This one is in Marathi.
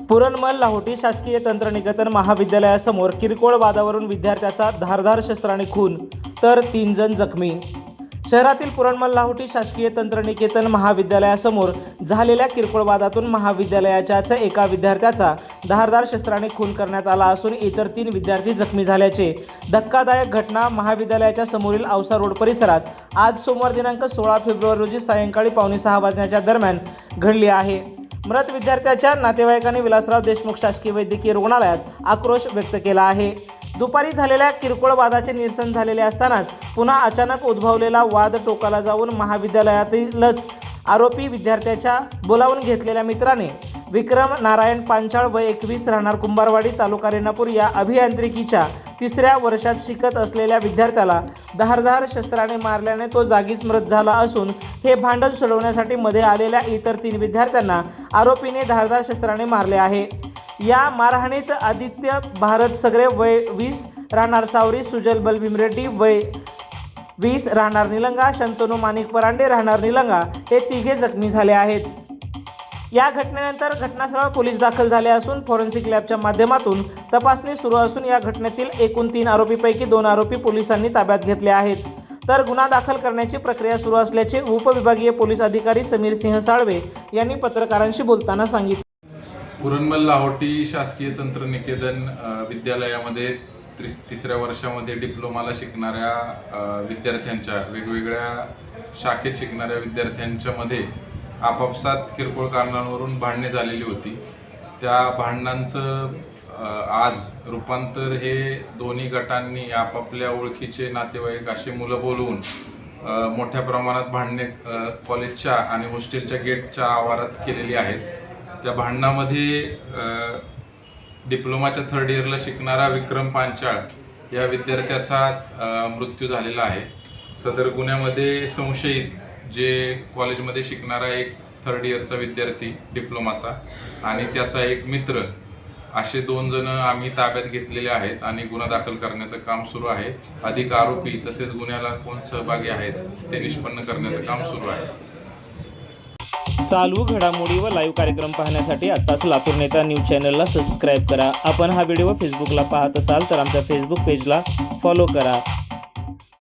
पुरणमल लाहोटी शासकीय तंत्रनिकेतन महाविद्यालयासमोर किरकोळ वादावरून विद्यार्थ्याचा धारदार शस्त्राने खून तर 3 जण जखमी। शहरातील पुरणमल लाहोटी शासकीय तंत्रनिकेतन महाविद्यालयासमोर झालेल्या किरकोळ वादातून महाविद्यालयाच्याच एका विद्यार्थ्याचा धारदार शस्त्राने खून करण्यात आला असून इतर 3 विद्यार्थी जखमी झाल्याचे धक्कादायक घटना महाविद्यालयाच्या समोरील औसा रोड परिसरात आज सोमवार दिनांक 16 फेब्रुवारी रोजी सायंकाळी 5:45 वाजण्याच्या दरम्यान घडली आहे। मृत विद्यार्थ्याच्या नातेवाईकांनी विलासराव देशमुख शासकीय वैद्यकीय रुग्णालयात आक्रोश व्यक्त केला आहे। दुपारी झालेल्या किरकोळ वादाचे निरसन झालेले असतानाच पुन्हा अचानक उद्भवलेला वाद टोकाला जाऊन महाविद्यालयातीलच आरोपी विद्यार्थ्याच्या बोलावून घेतलेल्या मित्राने विक्रम नारायण पांचाळ वय 21 राहणार कुंभारवाडी तालुका रेणापूर या अभियांत्रिकीच्या 3ऱ्या वर्षात शिकत असलेल्या विद्यार्थ्याला धारदार शस्त्राने मारल्याने तो जागीच मृत झाला असून हे भांडण सोडवण्यासाठी मध्ये आलेल्या इतर 3 विद्यार्थ्यांना आरोपीने धारदार शस्त्राने मारले आहे। या मारहाणीत आदित्य भारत सगरे वय 20 राहणार सावरी, सुजल बलभीम रेड्डी वय 20 राहणार निलंगा, शंतनू माणिक परांडे राहणार निलंगा हे तिघे जखमी झाले आहेत। या घटनेनंतर घटनास्थळावर पोलीस दाखल झाले असून फॉरेन्सिक लॅबच्या माध्यमातून तपासणी सुरू असून या घटनेतील एकूण 3 आरोपीपैकी 2 आरोपी पोलिसांनी ताब्यात घेतले आहेत, तर गुन्हा दाखल करण्याची प्रक्रिया सुरू असल्याचे उपविभागीय पोलीस अधिकारी समीर सिंह साळवे यांनी पत्रकारांशी बोलताना सांगितले। पुरणमल लाहोटी शासकीय तंत्रनिकेतन विद्यालयामध्ये 3ऱ्या वर्षामध्ये डिप्लोमाला शिकणाऱ्या विद्यार्थ्यांच्या वेगवेगळ्या शाखेत शिकणाऱ्या विद्यार्थ्यांच्या मध्ये आपापसात किरकोळ कारणांवरून भांडणे झालेली होती। त्या भांडणांचं आज रूपांतर हे दोन्ही गटांनी आपापल्या ओळखीचे नातेवाईक असे मुलं बोलवून मोठ्या प्रमाणात भांडणे कॉलेजच्या आणि हॉस्टेलच्या गेटच्या आवारात केलेली आहेत। त्या भांडणामध्ये डिप्लोमाच्या 3rd इयरला शिकणारा विक्रम पांचाळ या विद्यार्थ्याचा मृत्यू झालेला आहे। सदर गुन्ह्यामध्ये संशयित जे कॉलेजमध्ये शिकणारा एक 3rd इयरचा विद्यार्थी डिप्लोमाचा आणि त्याचा एक मित्र असे 2 जण आम्ही ताब्यात घेतलेले आहेत आणि गुन्हा दाखल करण्याचं काम सुरू आहे। अधिक आरोपी तसेच गुन्ह्याला कोण सहभागी आहेत ते निष्पन्न करण्याचं काम सुरू आहे। चालू घडामोडी व लाईव्ह कार्यक्रम पाहण्यासाठी आत्ताच लातूर नेता न्यूज चॅनलला सबस्क्राईब करा। आपण हा व्हिडिओ फेसबुकला पाहत असाल तर आमच्या फेसबुक पेजला फॉलो करा।